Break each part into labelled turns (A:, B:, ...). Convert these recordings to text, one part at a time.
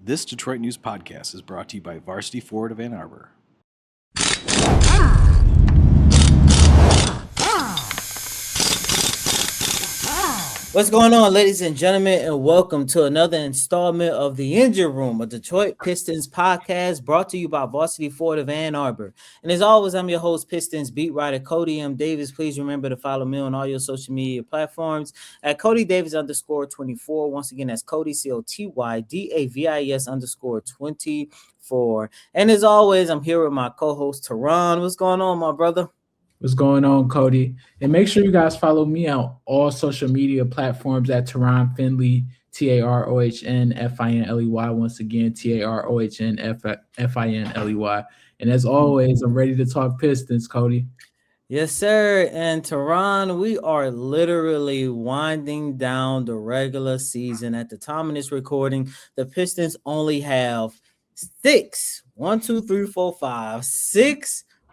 A: This Detroit News Podcast is brought to you by Varsity Ford of Ann Arbor.
B: What's going on, ladies and gentlemen, and welcome to another installment of the Engine Room, a Detroit Pistons podcast brought to you by Varsity Ford of Ann Arbor. And as always, I'm your host, Pistons beat writer Coty M. Davis. Please remember to follow me on all your social media platforms at Coty Davis _24. Once again, that's Coty, COTYDAVIS _24. And as always, I'm here with my co-host Tarohn. What's going on, my brother?
C: What's going on, Coty? And make sure you guys follow me on all social media platforms at Tarohn Finley, TAROHN Once again, TAROHN. And as always, I'm ready to talk Pistons, Coty.
B: Yes, sir. And Tarohn, we are literally winding down the regular season. At the time of this recording, the Pistons only have six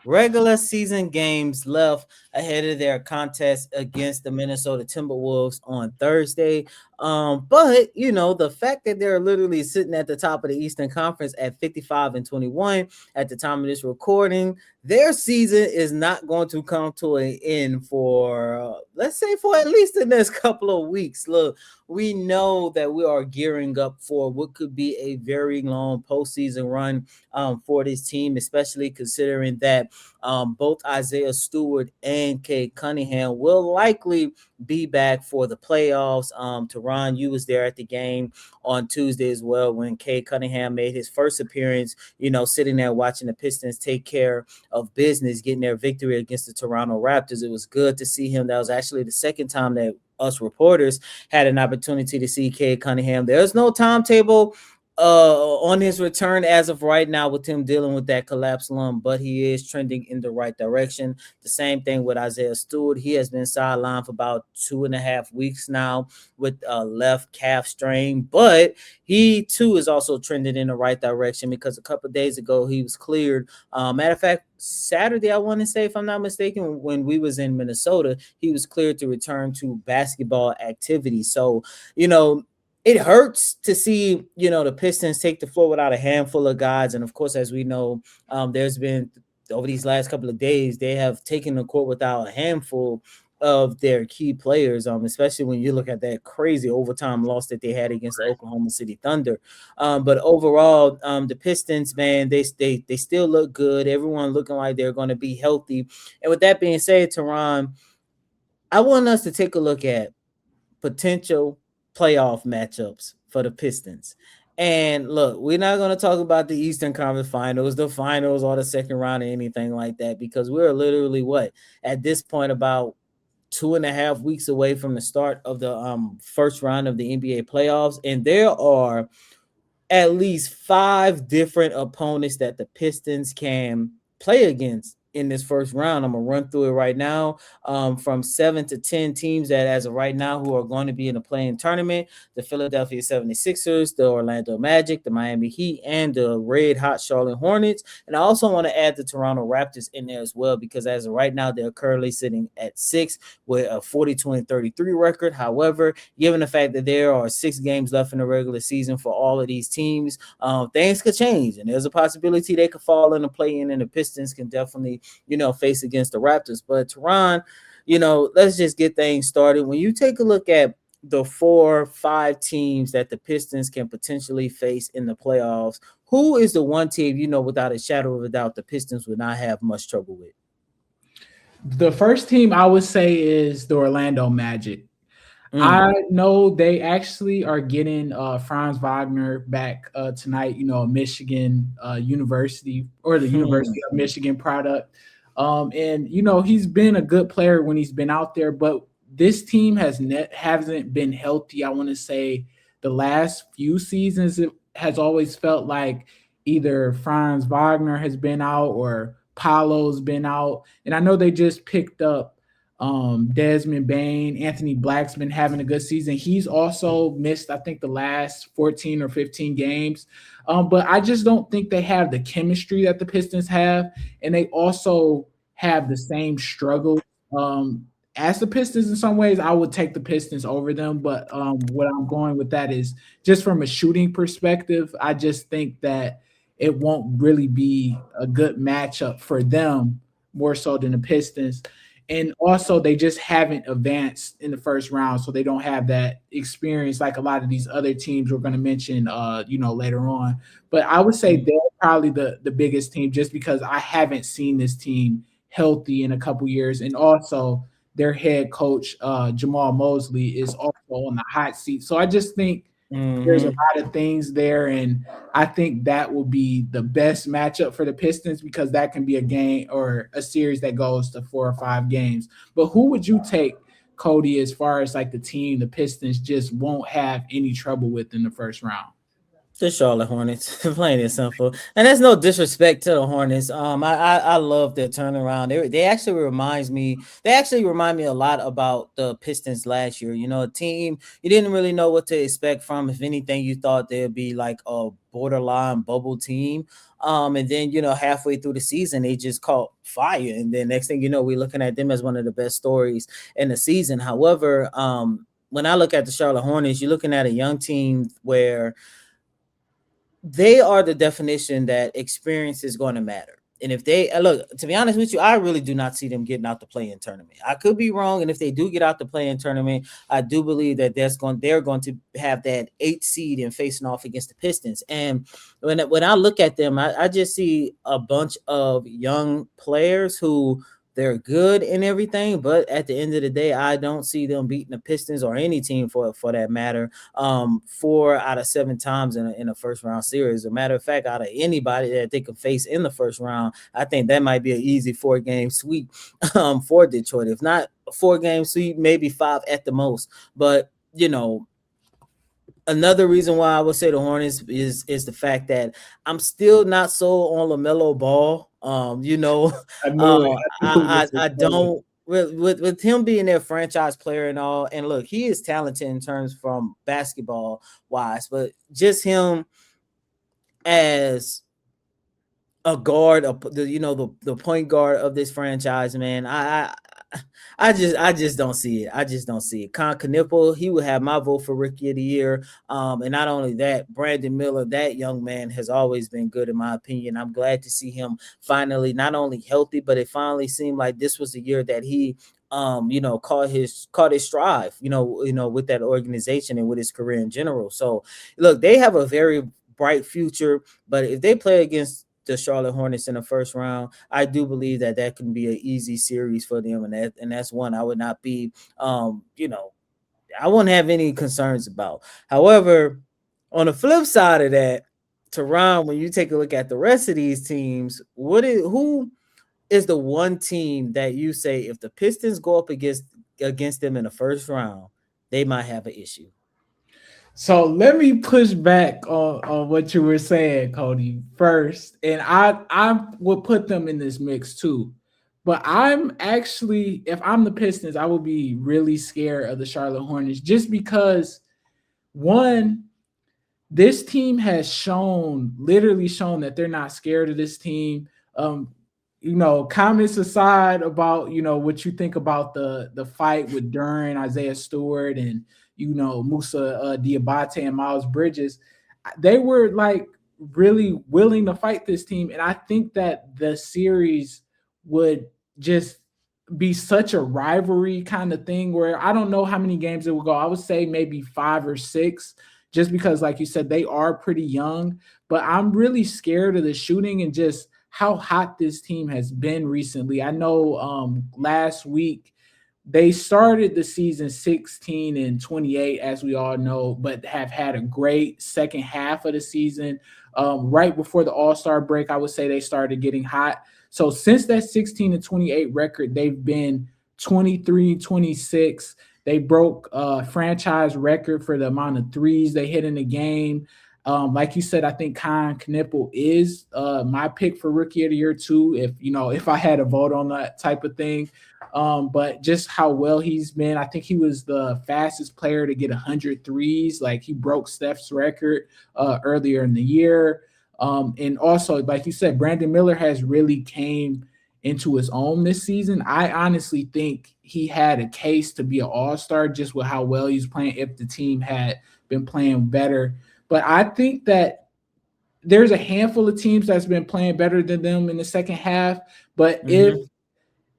B: regular season games left ahead of their contest against the Minnesota Timberwolves on Thursday. But you know, the fact that they're literally sitting at the top of the Eastern Conference at 55-21 at the time of this recording, their season is not going to come to an end for let's say for at least the next couple of weeks. Look, we know that we are gearing up for what could be a very long postseason run for this team, especially considering that both Isaiah Stewart and Cade Cunningham will likely be back for the playoffs. Tarohn, you was there at the game on Tuesday as well when Cade Cunningham made his first appearance, you know, sitting there watching the Pistons take care of business, getting their victory against the Toronto Raptors. It was good to see him. That was actually the second time that us reporters had an opportunity to see Cade Cunningham. There's no timetable on his return as of right now with him dealing with that collapsed lung, but he is trending in the right direction. The same thing with Isaiah Stewart. He has been sidelined for about 2.5 weeks now with a left calf strain, but he too is also trending in the right direction because a couple of days ago he was cleared. Matter of fact, Saturday, I want to say, if I'm not mistaken, when we was in Minnesota, he was cleared to return to basketball activity. So, you know, it hurts to see, you know, the Pistons take the floor without a handful of guys. And of course, as we know, there's been over these last couple of days, they have taken the court without a handful of their key players, especially when you look at that crazy overtime loss that they had against the Oklahoma City Thunder. But overall, the Pistons, man, they still look good. Everyone looking like they're going to be healthy. And with that being said, Tarohn, I want us to take a look at potential playoff matchups for the Pistons. And look, we're not going to talk about the Eastern Conference Finals, the finals, or the second round or anything like that, because we're literally at this point about 2.5 weeks away from the start of the first round of the NBA playoffs. And there are at least 5 different opponents that the Pistons can play against in this first round. I'm gonna run through it right now. From 7 to 10 teams that as of right now who are going to be in the playing tournament: the Philadelphia 76ers, the Orlando Magic, the Miami Heat, and the red hot Charlotte Hornets. And I also want to add the Toronto Raptors in there as well, because as of right now, they're currently sitting at 6 with a 42-33 record. However, given the fact that there are 6 games left in the regular season for all of these teams, things could change, and there's a possibility they could fall in the play-in, and the Pistons can definitely, you know, face against the Raptors. But Tarohn, you know, let's just get things started. When you take a look at the 4-5 teams that the Pistons can potentially face in the playoffs, who is the one team, you know, without a shadow of a doubt, the Pistons would not have much trouble with?
C: The first team I would say is the Orlando Magic. I know they actually are getting Franz Wagner back tonight, you know, Michigan University, or the University of Michigan product. And, you know, he's been a good player when he's been out there, but this team hasn't been healthy. I want to say the last few seasons, it has always felt like either Franz Wagner has been out or Paolo's been out. And I know they just picked up Desmond Bain. Anthony Black's been having a good season. He's also missed, I think, the last 14 or 15 games. But I just don't think they have the chemistry that the Pistons have. And they also have the same struggles as the Pistons in some ways, I would take the Pistons over them. But what I'm going with that is just from a shooting perspective, I just think that it won't really be a good matchup for them more so than the Pistons. And also, they just haven't advanced in the first round, so they don't have that experience like a lot of these other teams we're going to mention, later on. But I would say they're probably the biggest team just because I haven't seen this team healthy in a couple years, and also their head coach Jamal Mosley is also on the hot seat. So I just think there's a lot of things there, and I think that will be the best matchup for the Pistons because that can be a game or a series that goes to 4 or 5 games. But who would you take, Coty, as far as like the team the Pistons just won't have any trouble with in the first round?
B: The Charlotte Hornets, plain and simple, and that's no disrespect to the Hornets. I love their turnaround. They actually reminds me. They actually remind me a lot about the Pistons last year. You know, a team you didn't really know what to expect from. If anything, you thought they'd be like a borderline bubble team. And then halfway through the season, they just caught fire, and then next thing you know, we're looking at them as one of the best stories in the season. However, when I look at the Charlotte Hornets, you're looking at a young team where they are the definition that experience is going to matter. And if they look, to be honest with you, I really do not see them getting out the play-in tournament. I could be wrong, and if they do get out the play-in tournament, I do believe that they're going to have that 8th seed and facing off against the Pistons. And when I look at them, I just see a bunch of young players who they're good and everything, but at the end of the day, I don't see them beating the Pistons or any team for that matter. 4 out of 7 times in a first round series. As a matter of fact, out of anybody that they can face in the first round, I think that might be an easy 4-game sweep for Detroit. If not a 4-game sweep, maybe 5 at the most. But another reason why I would say the Hornets is the fact that I'm still not sold on LaMelo Ball. I don't with him being their franchise player and all. And look, he is talented in terms from basketball wise, but just him as a guard, the point guard of this franchise, man. I just don't see it. I just don't see it. Con Knippel, he would have my vote for Rookie of the Year. And not only that, Brandon Miller, that young man has always been good in my opinion. I'm glad to see him finally not only healthy, but it finally seemed like this was the year that he caught his stride, with that organization and with his career in general. So look, they have a very bright future, but if they play against the Charlotte Hornets in the first round, I do believe that can be an easy series for them, and that's one I would not be, I wouldn't have any concerns about. However, on the flip side of that, Tarohn, when you take a look at the rest of these teams, who is the one team that you say if the Pistons go up against them in the first round, they might have an issue?
C: So let me push back on what you were saying, Coty, first. And I would put them in this mix too. But I'm actually, if I'm the Pistons, I would be really scared of the Charlotte Hornets just because, one, this team has literally shown that they're not scared of this team. Comments aside about, what you think about the fight with Duren, Isaiah Stewart, and Musa Diabate and Miles Bridges, they were like really willing to fight this team. And I think that the series would just be such a rivalry kind of thing where I don't know how many games it will go. I would say maybe 5 or 6, just because, like you said, they are pretty young. But I'm really scared of the shooting and just how hot this team has been recently. I know last week, they started the season 16-28, as we all know, but have had a great second half of the season. Right before the All-Star break, I would say they started getting hot. So since that 16-28 record, they've been 23-26. They broke a franchise record for the amount of threes they hit in the game. Like you said, I think Con Knippel is my pick for Rookie of the Year too, if I had a vote on that type of thing. But just how well he's been, I think he was the fastest player to get 100 threes. Like, he broke Steph's record earlier in the year. And also, like you said, Brandon Miller has really came into his own this season. I honestly think he had a case to be an all-star just with how well he's playing if the team had been playing better. But I think that there's a handful of teams that's been playing better than them in the second half. But if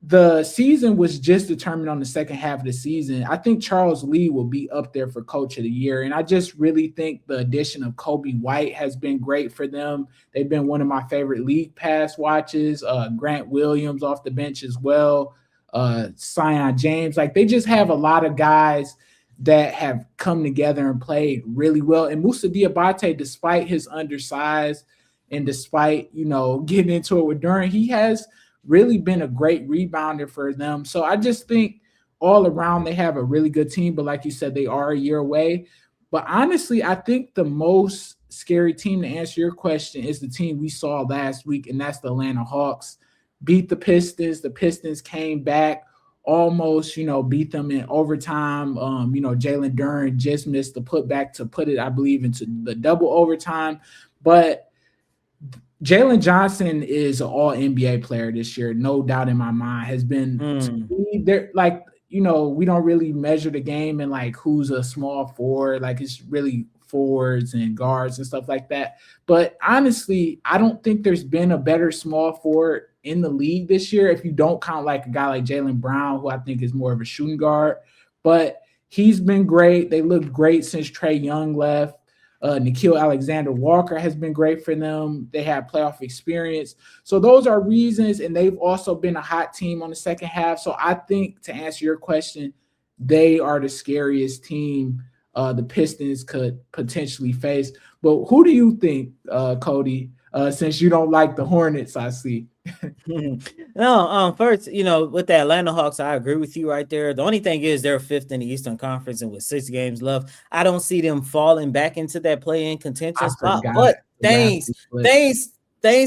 C: the season was just determined on the second half of the season, I think Charles Lee will be up there for coach of the year. And I just really think the addition of Kobe White has been great for them. They've been one of my favorite league pass watches. Grant Williams off the bench as well. Sion James. Like, they just have a lot of guys that have come together and played really well. And Moussa Diabate, despite his undersized and despite, getting into it with Durant, he has really been a great rebounder for them. So I just think all around they have a really good team. But like you said, they are a year away. But honestly, I think the most scary team, to answer your question, is the team we saw last week, and that's the Atlanta Hawks. Beat the Pistons. The Pistons came back, almost, beat them in overtime. Jalen Duren just missed the putback to put it, I believe, into the double overtime. But Jalen Johnson is an all NBA player this year, no doubt in my mind. Has been there, like, we don't really measure the game and like who's a small forward, like it's really forwards and guards and stuff like that. But honestly, I don't think there's been a better small forward in the league this year, if you don't count like a guy like Jaylen Brown, who I think is more of a shooting guard. But he's been great. They looked great since Trae Young left. Nickeil Alexander-Walker has been great for them. They have playoff experience. So those are reasons, and they've also been a hot team on the second half. So I think, to answer your question, they are the scariest team the Pistons could potentially face. But who do you think, Coty, since you don't like the Hornets, I see?
B: No, first, with the Atlanta Hawks, I agree with you right there. The only thing is they're fifth in the Eastern Conference, and with 6 games left, I don't see them falling back into that play-in contention spot. But things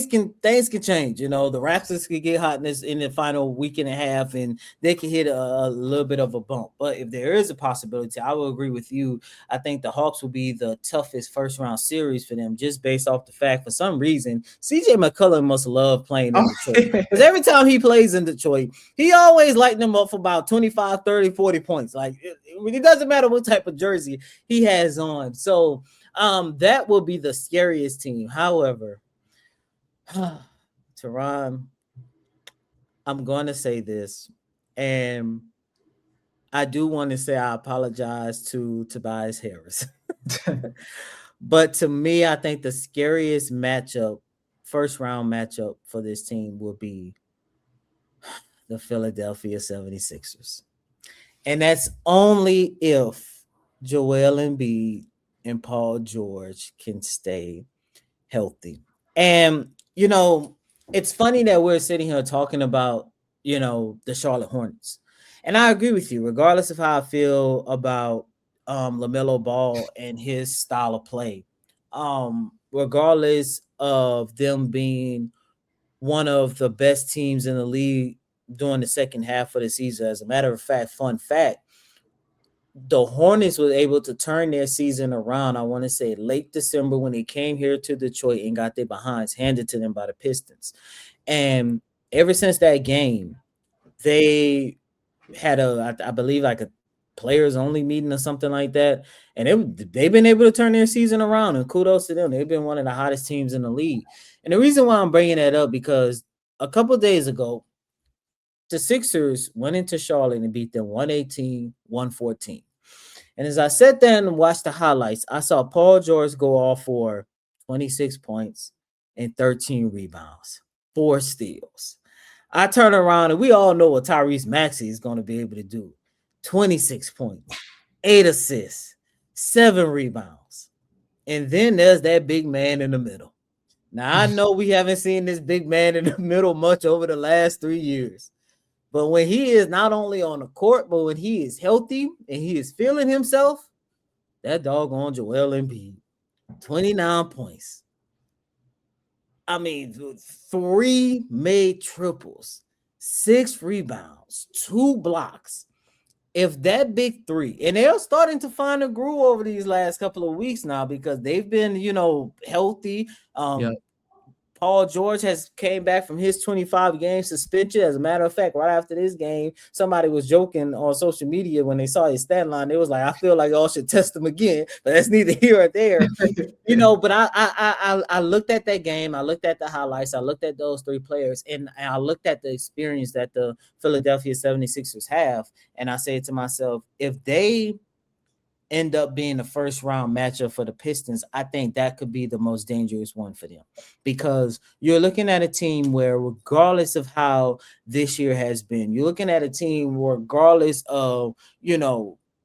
B: can change. The Raptors could get hot in the final week and a half, and they can hit a little bit of a bump. But if there is a possibility, I will agree with you. I think the Hawks will be the toughest first round series for them, just based off the fact, for some reason, CJ McCollum must love playing in Detroit, because every time he plays in Detroit, he always lighting them up for about 25, 30, 40 points. Like, it doesn't matter what type of jersey he has on. So that will be the scariest team. However, Tarohn, I'm going to say this, and I do want to say I apologize to Tobias Harris. But to me, I think the scariest first round matchup for this team will be the Philadelphia 76ers. And that's only if Joel Embiid and Paul George can stay healthy. And it's funny that we're sitting here talking about, the Charlotte Hornets. And I agree with you, regardless of how I feel about LaMelo Ball and his style of play. Regardless of them being one of the best teams in the league during the second half of the season. As a matter of fact, fun fact, the Hornets were able to turn their season around, I want to say late December, when they came here to Detroit and got their behinds handed to them by the Pistons. And ever since that game, they had I believe like a players only meeting or something like that. And they've been able to turn their season around, and kudos to them. They've been one of the hottest teams in the league. And the reason why I'm bringing that up, because a couple of days ago, the Sixers went into Charlotte and beat them 118-114. And as I sat there and watched the highlights, I saw Paul George go off for 26 points and 13 rebounds, 4 steals. I turn around, and we all know what Tyrese Maxey is going to be able to do. 26 points, 8 assists, 7 rebounds. And then there's that big man in the middle. Now, I know we haven't seen this big man in the middle much over the last 3 years. But when he is not only on the court, but when he is healthy and he is feeling himself, that doggone Joel Embiid, 29 points. I mean, 3 made triples, 6 rebounds, 2 blocks. If that big 3, and they're starting to find a groove over these last couple of weeks now, because they've been, healthy. Paul George has came back from his 25 game suspension. As a matter of fact, right after this game, somebody was joking on social media when they saw his stat line. They was like, I feel like y'all should test him again, but that's neither here or there. But I looked at that game, I looked at the highlights, I looked at those three players, and I looked at the experience that the Philadelphia 76ers have, and I said to myself, if they end up being the first round matchup for the Pistons, I think that could be the most dangerous one for them, because you're looking at a team where, regardless of how this year has been, you're looking at a team regardless of,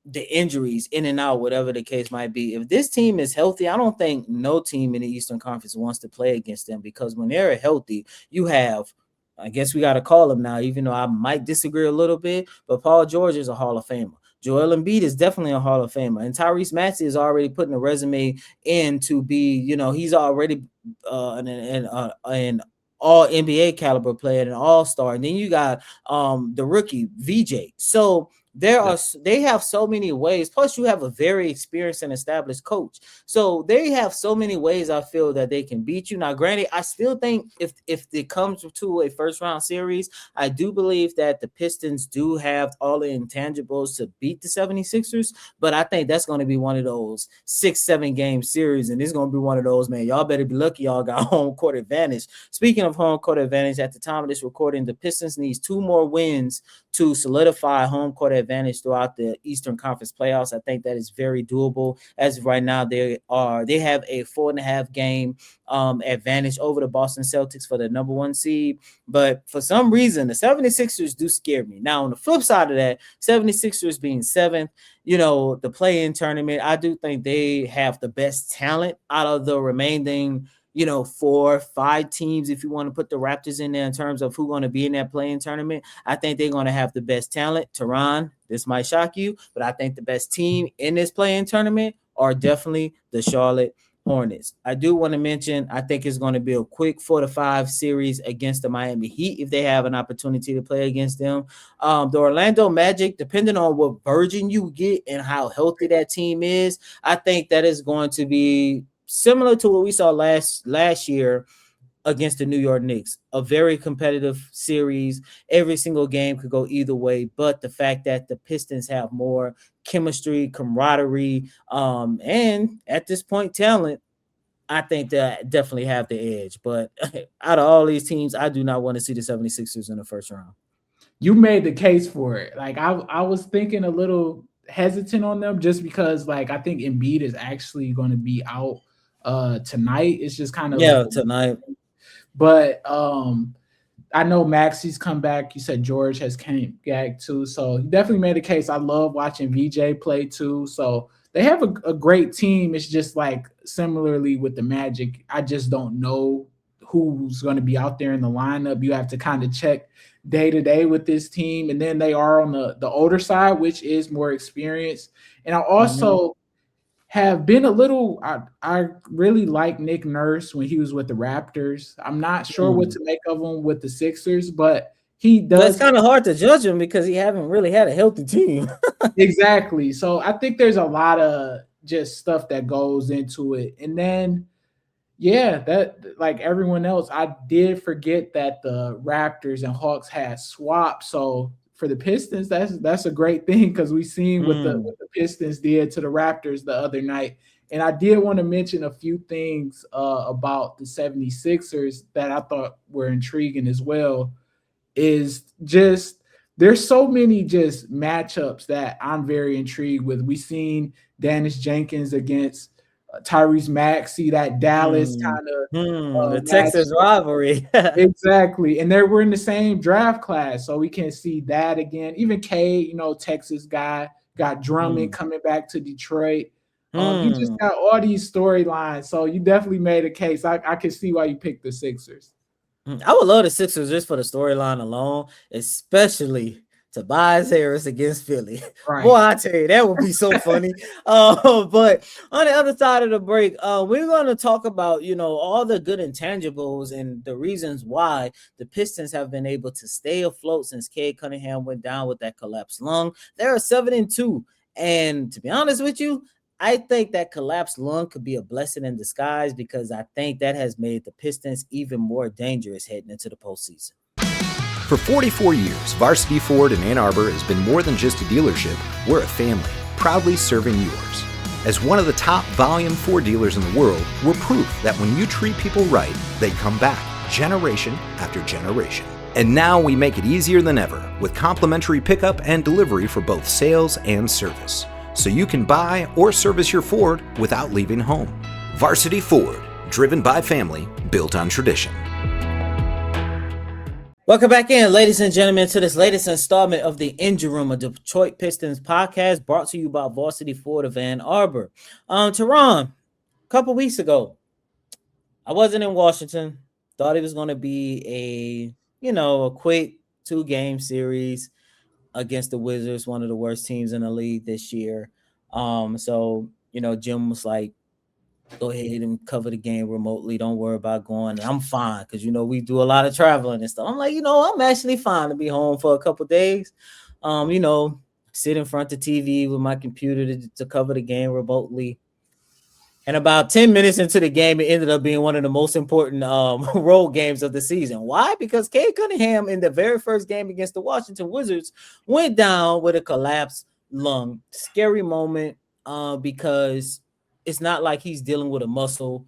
B: the injuries in and out, whatever the case might be. If this team is healthy, I don't think no team in the Eastern Conference wants to play against them, because when they're healthy, you have, I guess we got to call him now, even though I might disagree a little bit, but Paul George is a Hall of Famer. Joel Embiid is definitely a Hall of Famer, and Tyrese Maxey is already putting a resume in to be, he's already an all NBA caliber player, an all-star. And then you got the rookie VJ. So they have so many ways. Plus, you have a very experienced and established coach. So they have so many ways, I feel, that they can beat you. Now, granted, I still think if it comes to a first round series, I do believe that the Pistons do have all the intangibles to beat the 76ers. But I think that's going to be one of those 6-7 game series. And it's going to be one of those, man, y'all better be lucky y'all got home court advantage. Speaking of home court advantage, at the time of this recording, the Pistons needs 2 more wins to solidify home court advantage throughout the Eastern Conference playoffs. I think that is very doable. As of right now, they have a 4.5 game advantage over the Boston Celtics for the number 1 seed. But for some reason, the 76ers do scare me. Now, on the flip side of that, 76ers being 7th, the play-in tournament, I do think they have the best talent out of the remaining 4-5 teams, if you want to put the Raptors in there in terms of who's going to be in that play-in tournament. I think they're going to have the best talent. Tarohn, this might shock you, but I think the best team in this play-in tournament are definitely the Charlotte Hornets. I do want to mention, I think it's going to be a quick 4-5 series against the Miami Heat if they have an opportunity to play against them. The Orlando Magic, depending on what version you get and how healthy that team is, I think that is going to be similar to what we saw last year against the New York Knicks. A very competitive series. Every single game could go either way, but the fact that the Pistons have more chemistry, camaraderie, and at this point, talent, I think that definitely have the edge. But out of all these teams, I do not want to see the 76ers in the first round.
C: You made the case for it. Like I was thinking a little hesitant on them just because, like, I think Embiid is actually going to be out tonight. It's just kind of
B: tonight.
C: But I know Maxey's come back. You said George has came back too, so you definitely made a case. I love watching VJ play too. So they have a great team. It's just like similarly with the Magic, I just don't know who's going to be out there in the lineup. You have to kind of check day to day with this team, and then they are on the older side, which is more experienced. And I also have been a little, I really like Nick Nurse when he was with the Raptors. I'm not sure what to make of him with the Sixers, but he does.
B: But it's kind of hard to judge him because he haven't really had a healthy team.
C: Exactly. So I think there's a lot of just stuff that goes into it. And then, that like everyone else, I did forget that the Raptors and Hawks had swapped. So for the Pistons, that's a great thing because we seen what the Pistons did to the Raptors the other night. And I did want to mention a few things about the 76ers that I thought were intriguing as well. Is just there's so many just matchups that I'm very intrigued with. We seen Dennis Jenkins against Tyrese Maxey, that Dallas kind of
B: the Texas rivalry.
C: Exactly. And they were in the same draft class, so we can see that again. Even Cade, Texas guy, got Drummond coming back to Detroit. You just got all these storylines, so you definitely made a case. I can see why you picked the Sixers.
B: I would love the Sixers just for the storyline alone, especially Tobias Harris against Philly. Right. Boy, I tell you, that would be so funny. But on the other side of the break, we're going to talk about, all the good intangibles and the reasons why the Pistons have been able to stay afloat since Cade Cunningham went down with that collapsed lung. They're 7-2. And to be honest with you, I think that collapsed lung could be a blessing in disguise because I think that has made the Pistons even more dangerous heading into the postseason.
D: For 44 years, Varsity Ford in Ann Arbor has been more than just a dealership. We're a family, proudly serving yours. As one of the top volume Ford dealers in the world, we're proof that when you treat people right, they come back, generation after generation. And now we make it easier than ever with complimentary pickup and delivery for both sales and service. So you can buy or service your Ford without leaving home. Varsity Ford, driven by family, built on tradition.
B: Welcome back in, ladies and gentlemen, to this latest installment of the Injury Room, a Detroit Pistons podcast brought to you by Varsity Ford of Ann Arbor. Tarohn, a couple weeks ago, I wasn't in Washington. Thought it was going to be a quick 2-game series against the Wizards, one of the worst teams in the league this year. So Jim was like, go ahead and cover the game remotely. Don't worry about going. And I'm fine because, we do a lot of traveling and stuff. I'm like, I'm actually fine to be home for a couple days. Sit in front of the TV with my computer to cover the game remotely. And about 10 minutes into the game, it ended up being one of the most important road games of the season. Why? Because Cade Cunningham in the very first game against the Washington Wizards went down with a collapsed lung. Scary moment because it's not like he's dealing with a muscle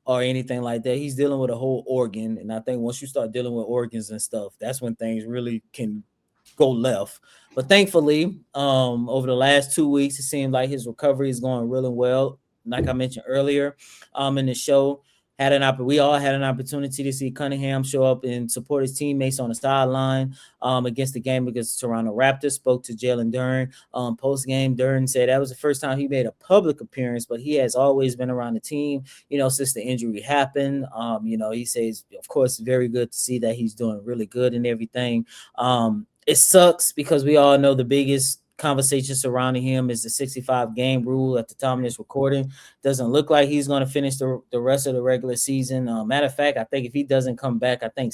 B: or anything like that. He's dealing with a whole organ. And I think once you start dealing with organs and stuff, that's when things really can go left. But thankfully, over the last 2 weeks, it seemed like his recovery is going really well. Like I mentioned earlier in the show, we all had an opportunity to see Cunningham show up and support his teammates on the sideline against the game against the Toronto Raptors. Spoke to Jalen Duren post-game. Duren said that was the first time he made a public appearance, but he has always been around the team, since the injury happened. He says, of course, very good to see that he's doing really good and everything. It sucks because we all know the biggest conversation surrounding him is the 65-game rule at the time of this recording. Doesn't look like he's going to finish the rest of the regular season. Matter of fact, I think if he doesn't come back, I think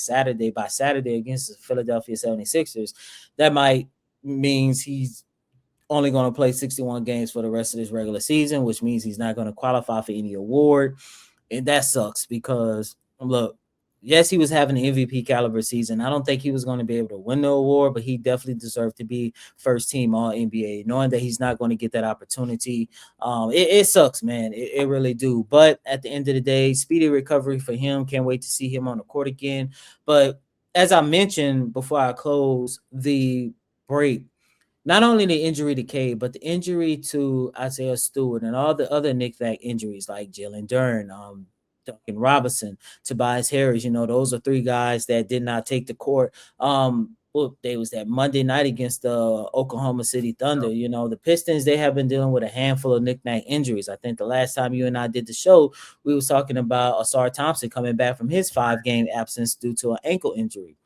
B: by Saturday against the Philadelphia 76ers, that might means he's only going to play 61 games for the rest of this regular season, which means he's not going to qualify for any award. And that sucks because, look, yes, he was having an MVP caliber season. I don't think he was going to be able to win the award, but he definitely deserved to be first team All NBA. Knowing that he's not going to get that opportunity, it sucks, man. It really do. But at the end of the day, speedy recovery for him. Can't wait to see him on the court again. But as I mentioned before I close the break, not only the injury to Cade, but the injury to Isaiah Stewart and all the other knick-knack injuries like Jalen Duren, Duncan Robinson, Tobias Harris, those are 3 guys that did not take the court. They was that Monday night against the Oklahoma City Thunder. The Pistons, they have been dealing with a handful of knick-knack injuries. I think the last time you and I did the show, we was talking about Asar Thompson coming back from his 5-game absence due to an ankle injury.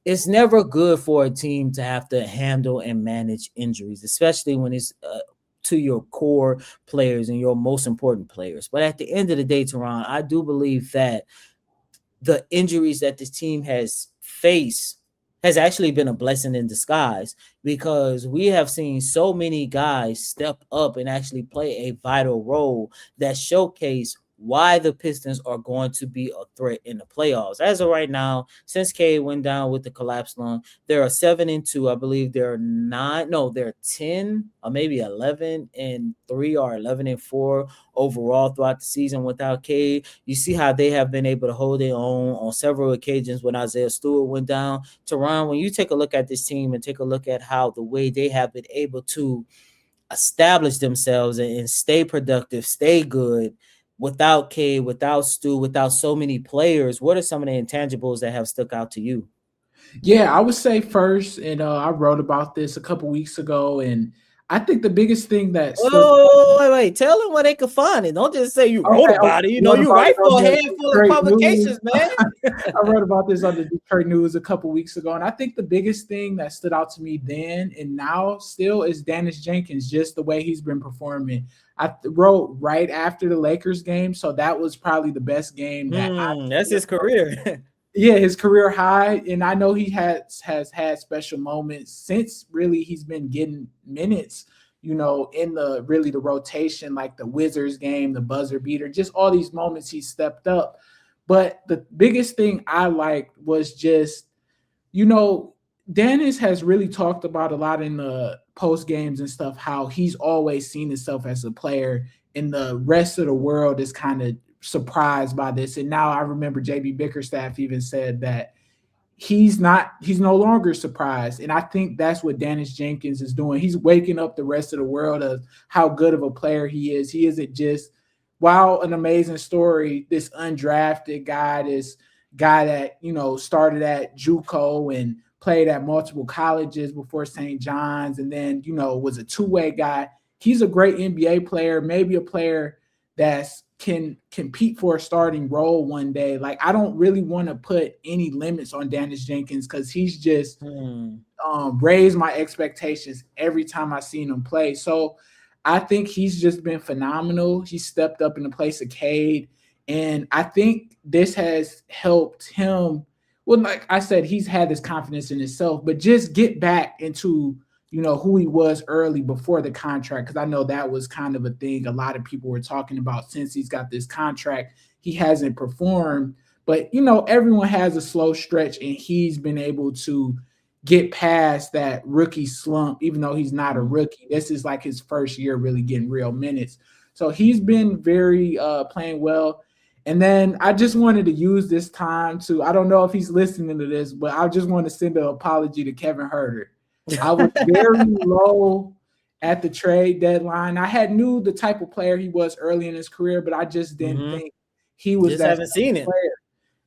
B: It's never good for a team to have to handle and manage injuries, especially when it's to your core players and your most important players. But at the end of the day, Tarohn, I do believe that the injuries that this team has faced has actually been a blessing in disguise because we have seen so many guys step up and actually play a vital role that showcase why the Pistons are going to be a threat in the playoffs. As of right now, since Cade went down with the collapsed lung, there are 7-2. I believe they're 10 or maybe 11-3 or 11-4 overall throughout the season without Cade. You see how they have been able to hold it on several occasions when Isaiah Stewart went down. Tarohn, when you take a look at this team and take a look at how the way they have been able to establish themselves and stay productive, stay good, without Cade, without Stu, without so many players, what are some of the intangibles that have stuck out to you?
C: Yeah, I would say first, and I wrote about this a couple weeks ago, and I think the biggest thing that
B: wait, tell them where they can find it. Don't just say you wrote about it. You write for a handful of publications, man.
C: I wrote about this on the Detroit News a couple weeks ago, and I think the biggest thing that stood out to me then and now still is Dennis Jenkins, just the way he's been performing. I wrote right after the Lakers game, so that was probably the best game.
B: That's his career.
C: Yeah, his career high, and I know he has had special moments since really he's been getting minutes, in the rotation, like the Wizards game, the buzzer beater, just all these moments he stepped up. But the biggest thing I liked was just, Dennis has really talked about a lot in the post games and stuff, how he's always seen himself as a player, and the rest of the world is kind of surprised by this. And now I remember JB Bickerstaff even said that he's no longer surprised. And I think that's what Dennis Jenkins is doing. He's waking up the rest of the world of how good of a player he is. He isn't just, wow, an amazing story, this undrafted guy, this guy that, started at JUCO and played at multiple colleges before St. John's, and then, was a two-way guy. He's a great NBA player, maybe a player that can compete for a starting role one day. Like, I don't really want to put any limits on Dennis Jenkins because he's just raised my expectations every time I've seen him play. So I think he's just been phenomenal. He stepped up in the place of Cade, and I think this has helped him. Well, like I said, he's had this confidence in himself, but just get back into, who he was early before the contract, because I know that was kind of a thing a lot of people were talking about. Since he's got this contract, he hasn't performed. But, everyone has a slow stretch, and he's been able to get past that rookie slump, even though he's not a rookie. This is like his first year really getting real minutes. So he's been very playing well. And then I just wanted to use this time to, I don't know if he's listening to this, but I just want to send an apology to Kevin Huerter. I was very low at the trade deadline. I knew the type of player he was early in his career, but I just didn't think he was that
B: haven't seen it.
C: Player.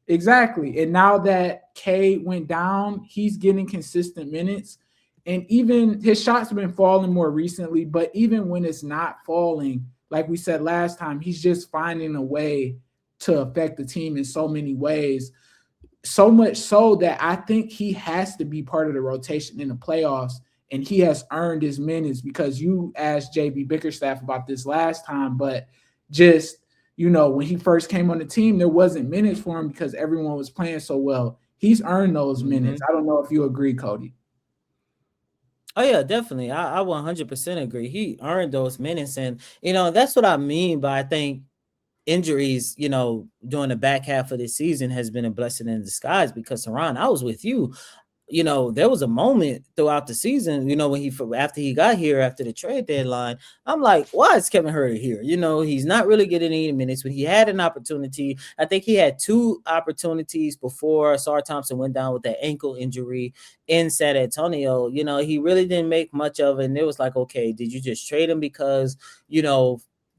C: Exactly. And now that Cade went down, he's getting consistent minutes. And even his shots have been falling more recently, but even when it's not falling, like we said last time, he's just finding a way to affect the team in so many ways. So much so that I think he has to be part of the rotation in the playoffs, and he has earned his minutes, because you asked JB Bickerstaff about this last time, but just, when he first came on the team, there wasn't minutes for him because everyone was playing so well. He's earned those minutes. I don't know if you agree, Coty.
B: Oh, yeah, definitely. I 100% agree. He earned those minutes, and, that's what I mean by, I think, injuries, during the back half of the season has been a blessing in disguise, because Tarohn, I was with you. There was a moment throughout the season, when after he got here after the trade deadline, I'm like, why is Kevin Huerter here? He's not really getting any minutes. When he had an opportunity, I think he had 2 opportunities before Sar Thompson went down with that ankle injury in San Antonio. He really didn't make much of it. And it was like, okay, did you just trade him because,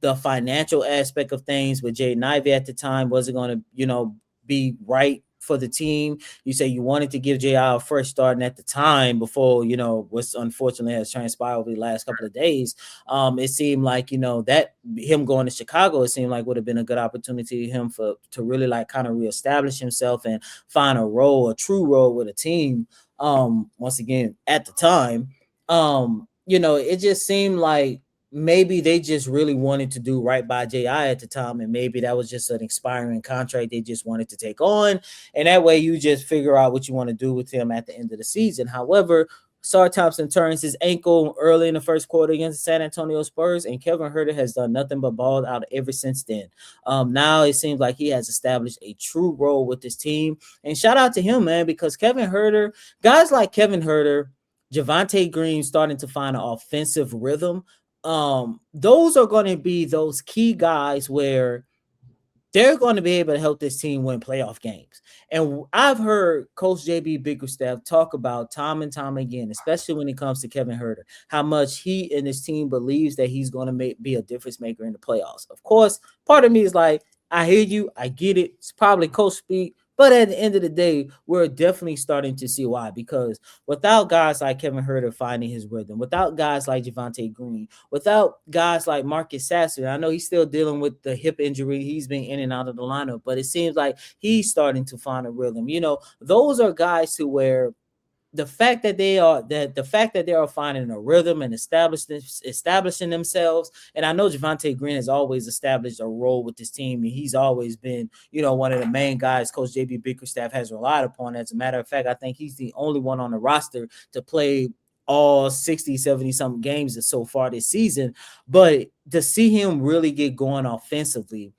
B: the financial aspect of things with Jaden Ivey at the time wasn't going to, be right for the team? You say you wanted to give J.I. a fresh start, and at the time, before, what's unfortunately has transpired over the last couple of days, it seemed like, that him going to Chicago, it seemed like would have been a good opportunity for him to really like kind of reestablish himself and find a true role with a team. Once again, at the time, it just seemed like maybe they just really wanted to do right by J.I. at the time, and maybe that was just an expiring contract they just wanted to take on, and that way you just figure out what you want to do with him at the end of the season. However, Sar Thompson turns his ankle early in the first quarter against the San Antonio Spurs, and Kevin Huerter has done nothing but balled out ever since then. Now it seems like he has established a true role with this team, and shout out to him, man, because Kevin Huerter, guys like Kevin Huerter, Javonte Green starting to find an offensive rhythm. Those are going to be those key guys where they're going to be able to help this team win playoff games. And I've heard Coach JB Bickerstaff talk about time and time again, especially when it comes to Kevin Huerter, how much he and his team believes that he's going to be a difference maker in the playoffs. Of course, part of me is like, I hear you, I get it. It's probably coach speak. But at the end of the day, we're definitely starting to see why. Because without guys like Kevin Huerter finding his rhythm, without guys like Javonte Green, without guys like Marcus Sasser, I know he's still dealing with the hip injury. He's been in and out of the lineup, but it seems like he's starting to find a rhythm. Those are guys who where the fact that they are finding a rhythm and establishing themselves. And I know Javonte Green has always established a role with this team, and he's always been, one of the main guys Coach JB Bickerstaff has relied upon. As a matter of fact, I think he's the only one on the roster to play all 60, 70 something games so far this season. But to see him really get going offensively,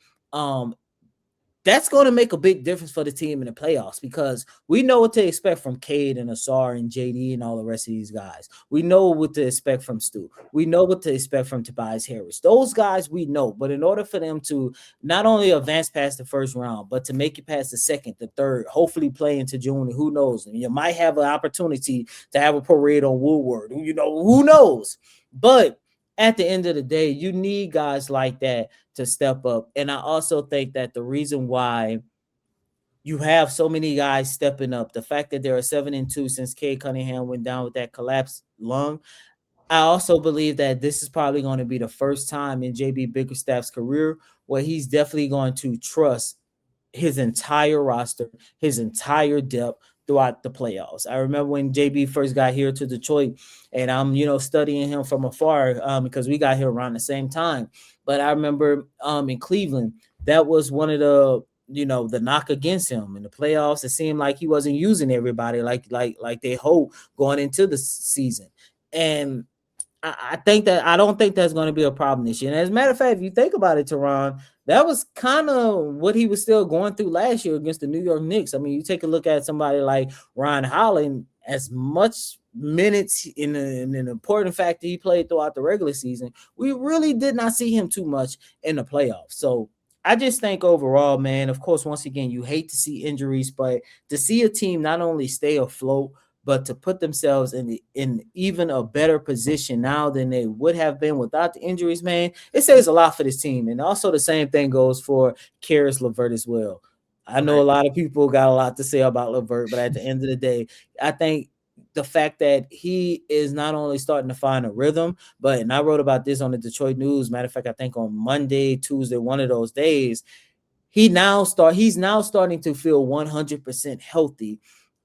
B: that's going to make a big difference for the team in the playoffs, because we know what to expect from Cade and Asar and JD and all the rest of these guys. We know what to expect from Stu. We know what to expect from Tobias Harris. Those guys we know, but in order for them to not only advance past the first round, but to make it past the second, the third, hopefully play into June, who knows? And you might have an opportunity to have a parade on Woodward. Who knows? But at the end of the day, you need guys like that to step up. And I also think that the reason why you have so many guys stepping up, the fact that there are 7-2 since Cade Cunningham went down with that collapsed lung, I also believe that this is probably going to be the first time in JB Bickerstaff's career where he's definitely going to trust his entire roster, his entire depth throughout the playoffs. I remember when JB first got here to Detroit, and I'm, studying him from afar because we got here around the same time. But I remember in Cleveland, that was one of the knock against him in the playoffs. It seemed like he wasn't using everybody like they hope going into the season. And I don't think that's going to be a problem this year. And as a matter of fact, if you think about it, Tarohn, that was kind of what he was still going through last year against the New York Knicks. I mean, you take a look at somebody like Ron Holland, as much minutes in an important factor he played throughout the regular season, we really did not see him too much in the playoffs. So I just think overall, man, of course, once again, you hate to see injuries, but to see a team not only stay afloat, but to put themselves in even a better position now than they would have been without the injuries, man, it says a lot for this team. And also the same thing goes for Caris LeVert as well. I know a lot of people got a lot to say about LeVert, but at the end of the day, I think the fact that he is not only starting to find a rhythm, and I wrote about this on the Detroit News. Matter of fact, I think on Monday, Tuesday, one of those days, he's now starting to feel 100% healthy,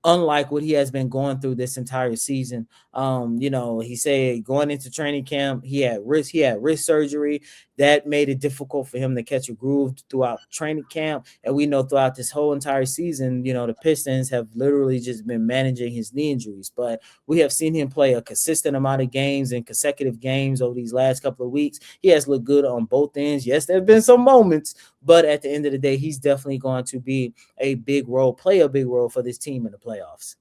B: unlike what he has been going through this entire season. He said going into training camp, he had wrist surgery that made it difficult for him to catch a groove throughout training camp. And we know throughout this whole entire season, the Pistons have literally just been managing his knee injuries, but we have seen him play a consistent amount of games and consecutive games over these last couple of weeks. He has looked good on both ends. Yes, there have been some moments, but at the end of the day, he's definitely going to play a big role for this team in the playoffs.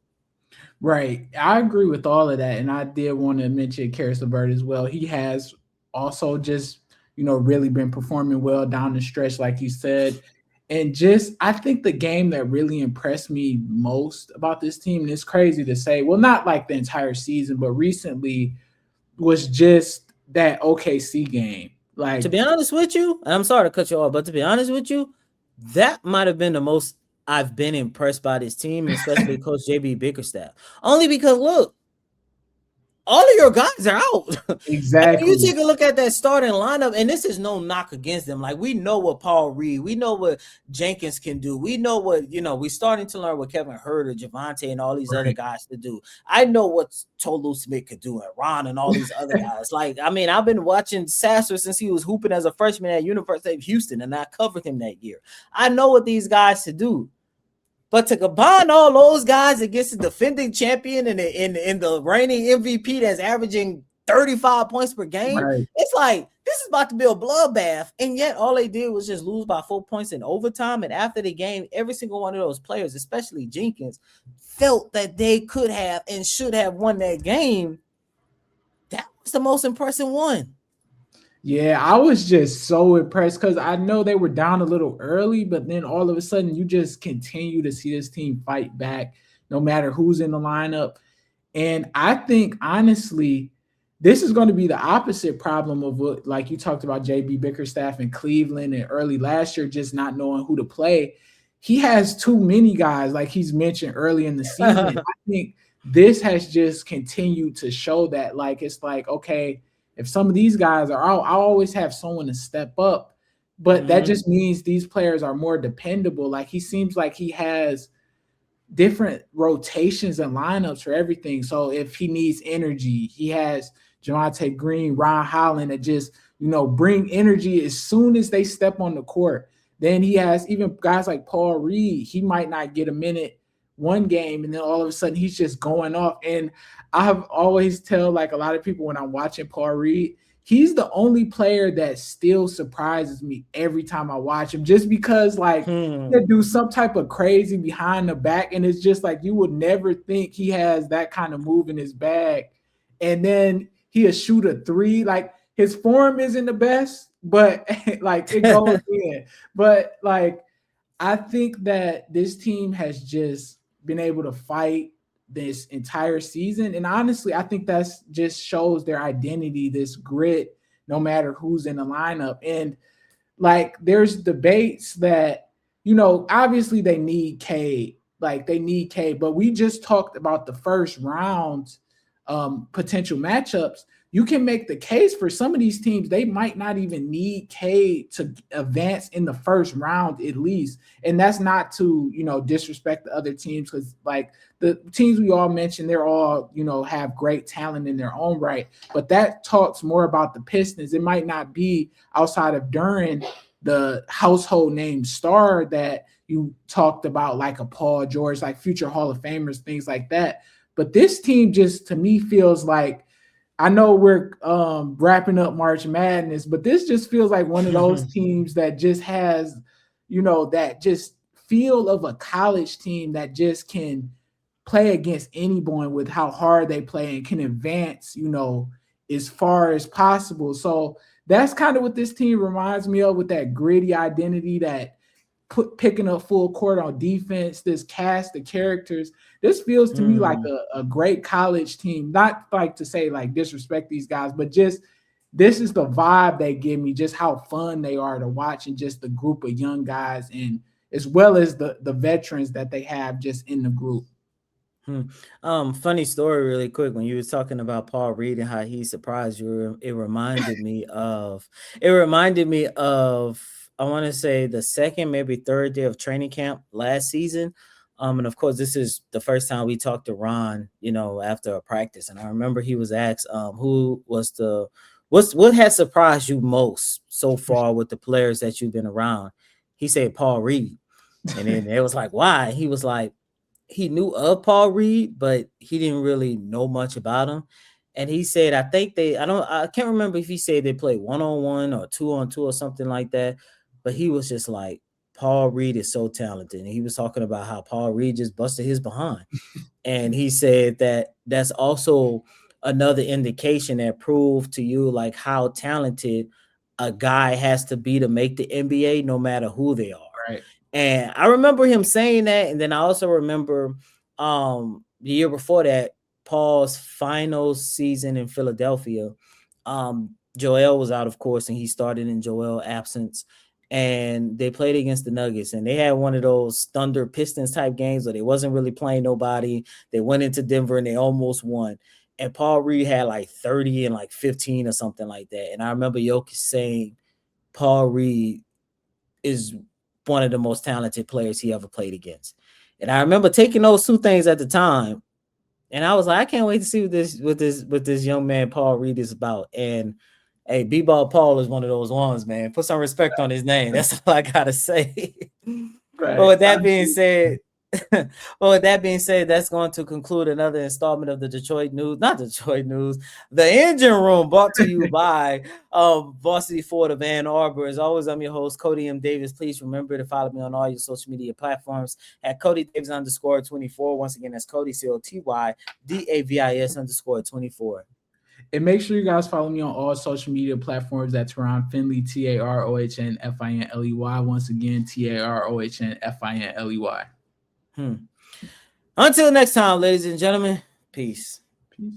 C: Right. I agree with all of that. And I did want to mention Caris LeVert as well. He has also just, really been performing well down the stretch, like you said. And I think the game that really impressed me most about this team, and it's crazy to say, well, not like the entire season, but recently, was just that OKC game. Like,
B: to be honest with you, and I'm sorry to cut you off, but to be honest with you, that might have been the most I've been impressed by this team, especially Coach JB Bickerstaff. Only because, look, all of your guys are out.
C: Exactly.
B: You take a look at that starting lineup, and this is no knock against them. Like, we know what Paul Reed, we know what Jenkins can do. We know what, we're starting to learn what Kevin Huerter, Javante, and all these other guys to do. I know what Tolu Smith could do, and Ron and all these other guys. Like, I mean, I've been watching Sasser since he was hooping as a freshman at University of Houston, and I covered him that year. I know what these guys to do. But to combine all those guys against the defending champion and the reigning MVP that's averaging 35 points per game, right. It's like, this is about to be a bloodbath. And yet all they did was just lose by 4 points in overtime. And after the game, every single one of those players, especially Jenkins, felt that they could have and should have won that game. That was the most impressive one.
C: Yeah, I was just so impressed because I know they were down a little early, but then all of a sudden you just continue to see this team fight back no matter who's in the lineup. And I think, honestly, this is going to be the opposite problem of what, like you talked about JB Bickerstaff in Cleveland and early last year, just not knowing who to play. He has too many guys, like he's mentioned early in the season. I think this has just continued to show that, like, it's like, okay, if some of these guys are out, I always have someone to step up. But that just means these players are more dependable. Like, he seems like he has different rotations and lineups for everything. So if he needs energy, he has Javante Green, Ron Holland that just, bring energy as soon as they step on the court. Then he has even guys like Paul Reed. He might not get a minute one game, and then all of a sudden he's just going off. And I have always tell like a lot of people when I'm watching Paul Reed, he's the only player that still surprises me every time I watch him, just because like they do some type of crazy behind the back, and it's just like you would never think he has that kind of move in his bag. And then he'll shoot a three. Like his form isn't the best, but like it goes in. But like I think that this team has just been able to fight this entire season. And honestly, I think that's just shows their identity, this grit, no matter who's in the lineup. And like there's debates that, you know, obviously they need Cade. Like they need Cade, but we just talked about the first round potential matchups. You can make the case for some of these teams, they might not even need Cade to advance in the first round at least. And that's not to, you know, disrespect the other teams, because like the teams we all mentioned, they're all, you know, have great talent in their own right. But that talks more about the Pistons. It might not be outside of Duren, the household name star that you talked about, like a Paul George, like future Hall of Famers, things like that. But this team just, to me, feels like, I know we're wrapping up March Madness, but this just feels like one of those teams that just has, you know, that just feel of a college team that just can play against anyone with how hard they play and can advance, you know, as far as possible. So that's kind of what this team reminds me of, with that gritty identity, that picking up full court on defense, this cast of characters. This feels to me like a great college team. Not like to say like disrespect these guys, but just this is the vibe they give me, just how fun they are to watch, and just the group of young guys, and as well as the veterans that they have just in the group.
B: Funny story really quick. When you were talking about Paul Reed and how he surprised you, it reminded me of I want to say the second, maybe third day of training camp last season. And of course, this is the first time we talked to Ron, you know, after a practice. And I remember he was asked, what has surprised you most so far with the players that you've been around? He said Paul Reed. And then it was like, why? He was like, he knew of Paul Reed, but he didn't really know much about him. And he said, I can't remember if he said they played 1-on-1 or 2-on-2 or something like that. But he was just like, Paul Reed is so talented. And he was talking about how Paul Reed just busted his behind. And he said that that's also another indication that proved to you like how talented a guy has to be to make the NBA, no matter who they are.
C: Right.
B: And I remember him saying that. And then I also remember the year before that, Paul's final season in Philadelphia. Joel was out, of course, and he started in Joel's absence. And they played against the Nuggets, and they had one of those Thunder Pistons type games where they wasn't really playing nobody. They went into Denver and they almost won. And Paul Reed had like 30 and like 15 or something like that. And I remember Jokic saying Paul Reed is one of the most talented players he ever played against. And I remember taking those two things at the time, and I was like, I can't wait to see what this young man Paul Reed is about. And hey, B-Ball Paul is one of those ones, man. Put some respect on his name. That's all I gotta say. Right. But with that being said, that's going to conclude another installment of the The Engine Room, brought to you by Varsity Ford of Ann Arbor. As always, I'm your host, Coty M. Davis. Please remember to follow me on all your social media platforms at Coty Davis _24. Once again, that's Coty COTY DAVIS _24.
C: And make sure you guys follow me on all social media platforms. That's Tarohn Finley, TAROHN FINLEY. Once again, TAROHN FINLEY.
B: Until next time, ladies and gentlemen, peace.
C: Peace.